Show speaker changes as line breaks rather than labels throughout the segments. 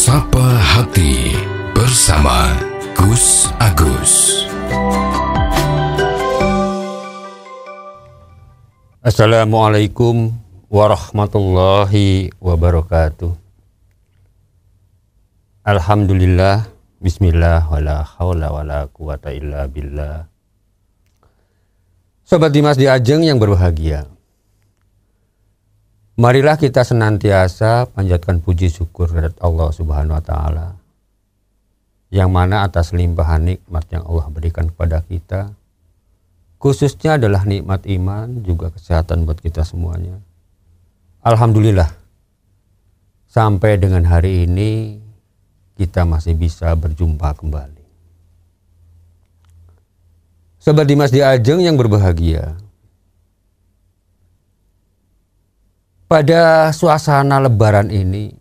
Sapa Hati bersama Gus Agus.
Assalamualaikum warahmatullahi wabarakatuh. Alhamdulillah, bismillah, wala hawla wala quwata illa billah. Sobat Dimas di Ajeng yang berbahagia, marilah kita senantiasa panjatkan puji syukur kepada Allah Subhanahu wa Ta'ala, yang mana atas limpahan nikmat yang Allah berikan kepada kita, khususnya adalah nikmat iman, juga kesehatan buat kita semuanya. Alhamdulillah, sampai dengan hari ini kita masih bisa berjumpa kembali. Sobat Dimas di Ajeng yang berbahagia, pada suasana lebaran ini,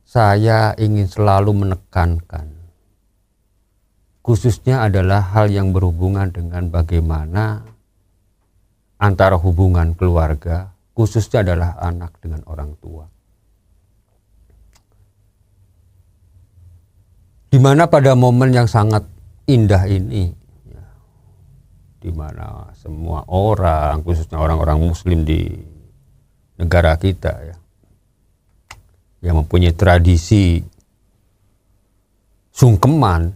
saya ingin selalu menekankan, khususnya adalah hal yang berhubungan dengan bagaimana antara hubungan keluarga, khususnya adalah anak dengan orang tua. Di mana pada momen yang sangat indah ini, di mana semua orang, khususnya orang-orang muslim di negara kita ya, yang mempunyai tradisi sungkeman,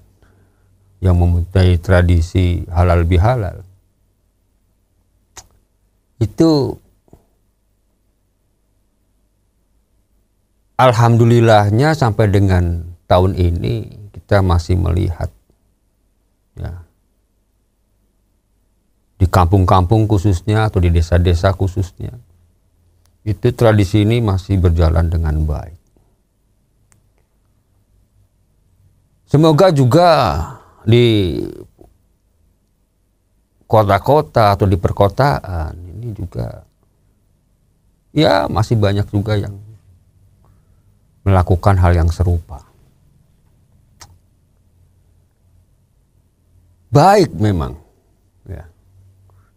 yang mempunyai tradisi halal bihalal, itu alhamdulillahnya sampai dengan tahun ini kita masih melihat ya, di kampung-kampung khususnya atau di desa-desa khususnya, itu tradisi ini masih berjalan dengan baik. Semoga juga di kota-kota atau di perkotaan ini juga ya masih banyak juga yang melakukan hal yang serupa. Baik memang ya.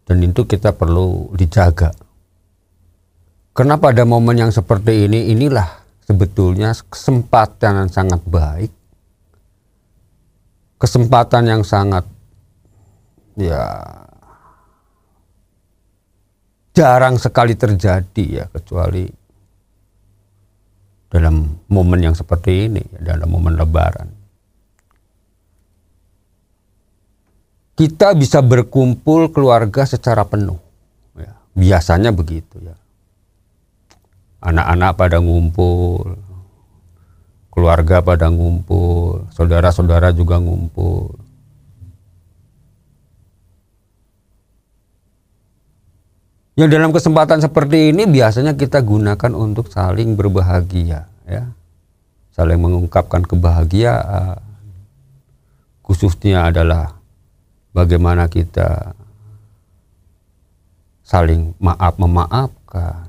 Dan itu kita perlu dijaga. Karena pada momen yang seperti ini, inilah sebetulnya kesempatan yang sangat baik. Kesempatan yang sangat ya jarang sekali terjadi ya, kecuali dalam momen yang seperti ini, dalam momen lebaran. Kita bisa berkumpul keluarga secara penuh. Ya, biasanya begitu ya. Anak-anak pada ngumpul, keluarga pada ngumpul, saudara-saudara juga ngumpul. Yang dalam kesempatan seperti ini biasanya kita gunakan untuk saling berbahagia, ya, saling mengungkapkan kebahagiaan. Khususnya adalah bagaimana kita saling memaafkan.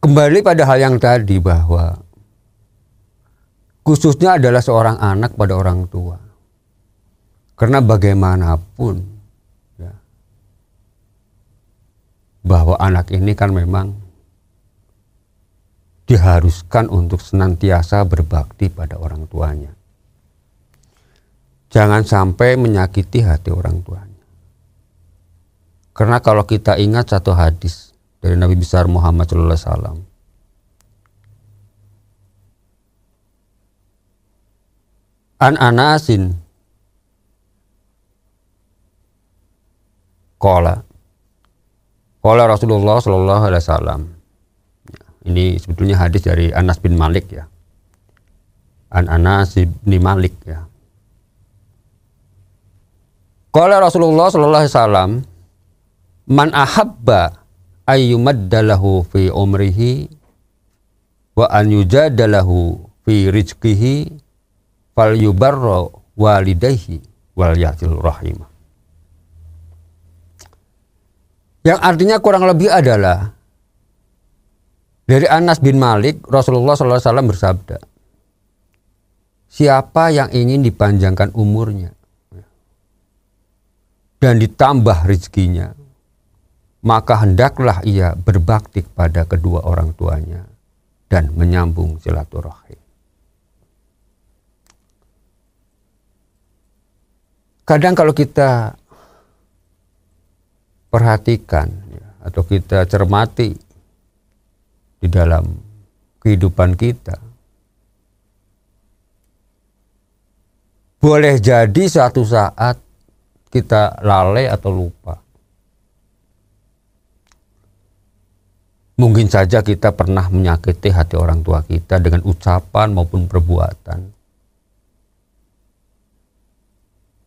Kembali pada hal yang tadi, bahwa khususnya adalah seorang anak pada orang tua. Karena bagaimanapun ya, bahwa anak ini kan memang diharuskan untuk senantiasa berbakti pada orang tuanya. Jangan sampai menyakiti hati orang tuanya. Karena kalau kita ingat satu hadis dari Nabi besar Muhammad SAW, An Anasin Qala Rasulullah SAW. Ini sebetulnya hadis dari Anas bin Malik ya. An Anas bin Malik ya. Qala Rasulullah sallallahu alaihi wasallam, man ahabba ayyumaddalahu fi umrihi wa an yujadalahu fi rizqihi falyubarra walidayhi wal yasil rahimah. Yang artinya kurang lebih adalah dari Anas bin Malik, Rasulullah sallallahu alaihi wasallam bersabda, siapa yang ingin dipanjangkan umurnya dan ditambah rezekinya, maka hendaklah ia berbakti kepada kedua orang tuanya dan menyambung silaturahim. Kadang kalau kita perhatikan atau kita cermati di dalam kehidupan kita, boleh jadi suatu saat kita lalai atau lupa. Mungkin saja kita pernah menyakiti hati orang tua kita dengan ucapan maupun perbuatan.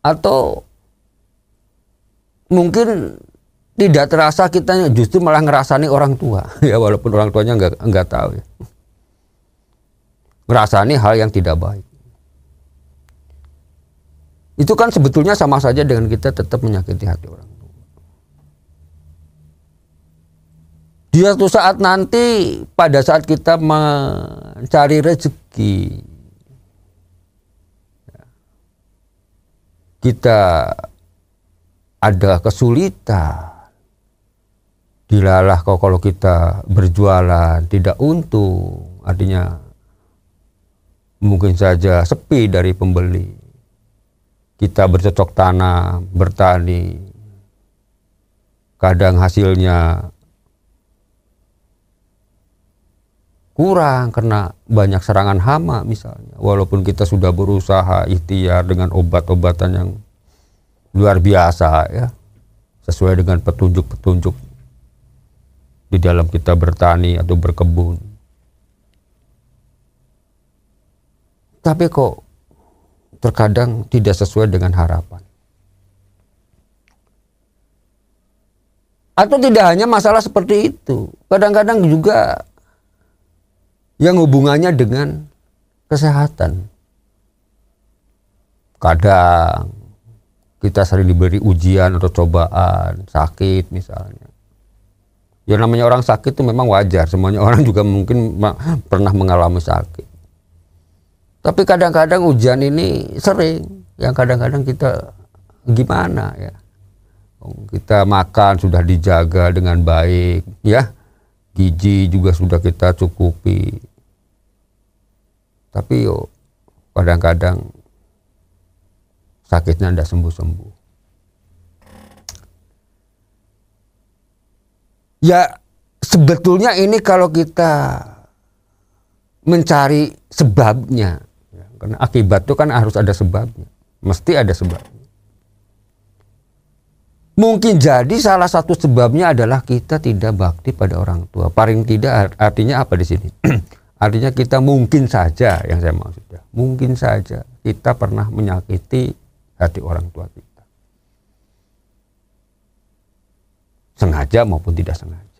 Atau mungkin tidak terasa kita justru malah ngerasani orang tua. Ya walaupun orang tuanya enggak tahu ya. Ngerasani hal yang tidak baik. Itu kan sebetulnya sama saja dengan kita tetap menyakiti hati orang tua. Di suatu saat nanti pada saat kita mencari rezeki, kita ada kesulitan, dilalah kalau kita berjualan tidak untung, artinya mungkin saja sepi dari pembeli. Kita bercocok tanam, bertani, kadang hasilnya kurang karena banyak serangan hama misalnya. Walaupun kita sudah berusaha ikhtiar dengan obat-obatan yang luar biasa ya, sesuai dengan petunjuk-petunjuk di dalam kita bertani atau berkebun. Tapi kok terkadang tidak sesuai dengan harapan. Atau tidak hanya masalah seperti itu, kadang-kadang juga yang hubungannya dengan kesehatan. Kadang kita sering diberi ujian atau cobaan, sakit misalnya. Ya namanya orang sakit itu memang wajar, semuanya orang juga mungkin pernah mengalami sakit. Tapi kadang-kadang ujian ini sering, yang kadang-kadang kita gimana ya. Kita makan sudah dijaga dengan baik, ya. Gizi juga sudah kita cukupi. Tapi kadang-kadang sakitnya tidak sembuh-sembuh. Ya sebetulnya ini kalau kita mencari sebabnya, ya, karena akibat itu kan harus ada sebabnya, mesti ada sebabnya. Mungkin jadi salah satu sebabnya adalah kita tidak bakti pada orang tua. Paling tidak artinya apa di sini? Artinya kita mungkin saja, yang saya maksudnya, mungkin saja kita pernah menyakiti hati orang tua kita. Sengaja maupun tidak sengaja.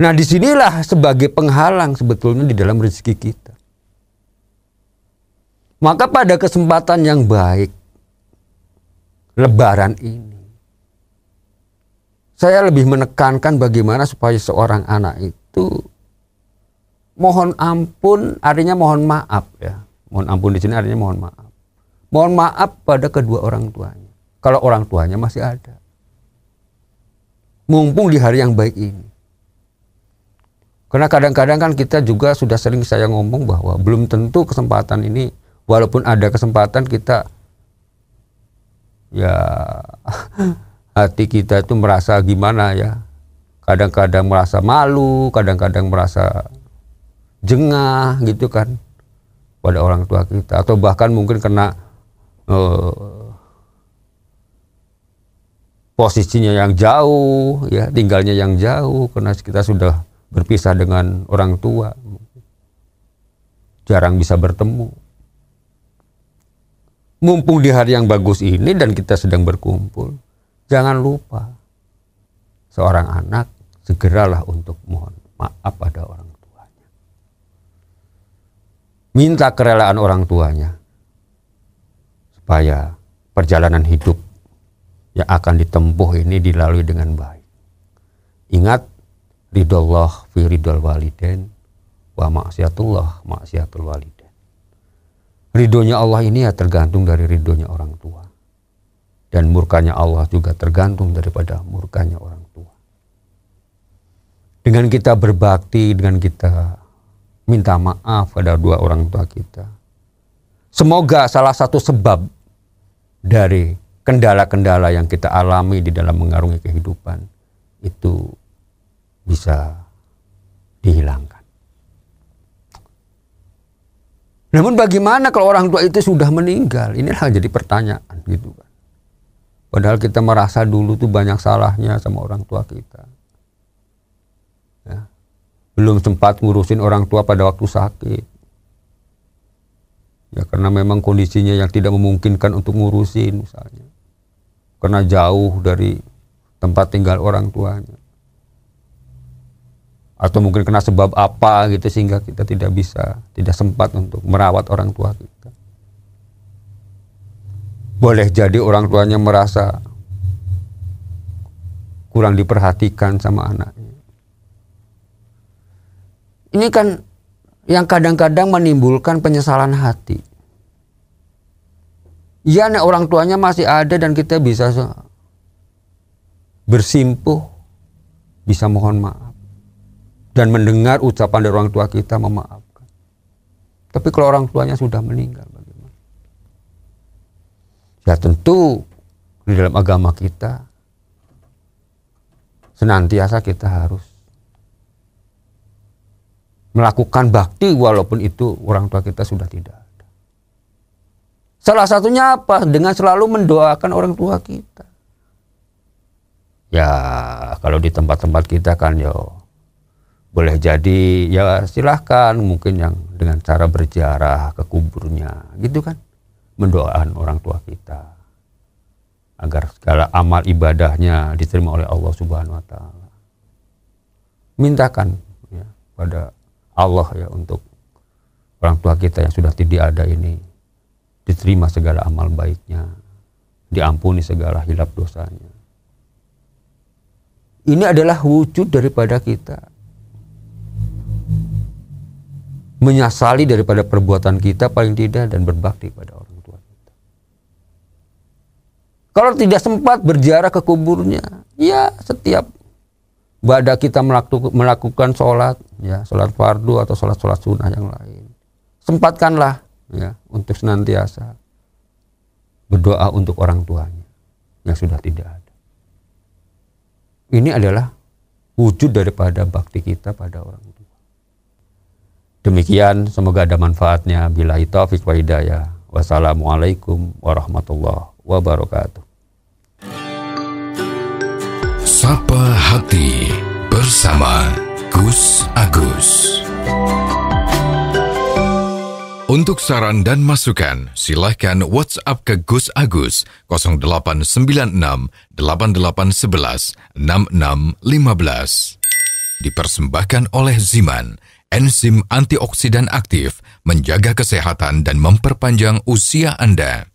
Nah disinilah sebagai penghalang sebetulnya di dalam rezeki kita. Maka pada kesempatan yang baik, Lebaran ini, saya lebih menekankan bagaimana supaya seorang anak itu mohon ampun, artinya mohon maaf ya. Mohon ampun di sini artinya mohon maaf. Mohon maaf pada kedua orang tuanya. Kalau orang tuanya masih ada. Mumpung di hari yang baik ini. Karena kadang-kadang kan kita juga sudah sering saya ngomong bahwa belum tentu kesempatan ini, walaupun ada kesempatan kita ya hati kita itu merasa gimana ya, kadang-kadang merasa malu, kadang-kadang merasa jengah gitu kan pada orang tua kita, atau bahkan mungkin kena posisinya yang jauh ya, tinggalnya yang jauh karena kita sudah berpisah dengan orang tua, jarang bisa bertemu. Mumpung di hari yang bagus ini dan kita sedang berkumpul, jangan lupa seorang anak segeralah untuk mohon maaf pada orang tuanya. Minta kerelaan orang tuanya supaya perjalanan hidup yang akan ditempuh ini dilalui dengan baik. Ingat, ridhollah fi ridhol walidain wa maksiatullah maksiatul walidain. Ridhonya Allah ini ya tergantung dari ridhonya orang tua. Dan murkanya Allah juga tergantung daripada murkanya orang tua. Dengan kita berbakti, dengan kita minta maaf pada dua orang tua kita, semoga salah satu sebab dari kendala-kendala yang kita alami di dalam mengarungi kehidupan itu bisa dihilangkan. Namun bagaimana kalau orang tua itu sudah meninggal? Inilah jadi pertanyaan gitu kan. Padahal kita merasa dulu tuh banyak salahnya sama orang tua kita. Ya. Belum sempat ngurusin orang tua pada waktu sakit. Ya karena memang kondisinya yang tidak memungkinkan untuk ngurusin misalnya. Karena jauh dari tempat tinggal orang tuanya. Atau mungkin kena sebab apa gitu sehingga kita tidak sempat untuk merawat orang tua kita. Boleh jadi orang tuanya merasa kurang diperhatikan sama anaknya. Ini kan yang kadang-kadang menimbulkan penyesalan hati. Ya, orang tuanya masih ada dan kita bisa bersimpuh, bisa mohon maaf. Dan mendengar ucapan dari orang tua kita memaafkan. Tapi kalau orang tuanya sudah meninggal, bagaimana? Ya tentu di dalam agama kita senantiasa kita harus melakukan bakti walaupun itu orang tua kita sudah tidak ada. Salah satunya apa? Dengan selalu mendoakan orang tua kita. Ya kalau di tempat-tempat kita kan boleh jadi ya silahkan mungkin yang dengan cara berziarah ke kuburnya gitu kan. Mendoakan orang tua kita agar segala amal ibadahnya diterima oleh Allah Subhanahu wa taala. Mintakan ya pada Allah ya untuk orang tua kita yang sudah tidak ada ini diterima segala amal baiknya, diampuni segala hilaf dosanya. Ini adalah wujud daripada kita menyesali daripada perbuatan kita paling tidak dan berbakti pada orang tua kita. Kalau tidak sempat berziarah ke kuburnya, ya setiap pada kita melakukan sholat, ya sholat fardu atau sholat sunnah yang lain, sempatkanlah ya untuk senantiasa berdoa untuk orang tuanya yang sudah tidak ada. Ini adalah wujud daripada bakti kita pada orang tua. Demikian, semoga ada manfaatnya. Billahi taufiq wa hidayah. Wassalamualaikum warahmatullahi wabarakatuh.
Sapa Hati bersama Gus Agus. Untuk saran dan masukan, silahkan WhatsApp ke Gus Agus 0896 8811 6615. Dipersembahkan oleh Ziman, enzim antioksidan aktif, menjaga kesehatan dan memperpanjang usia Anda.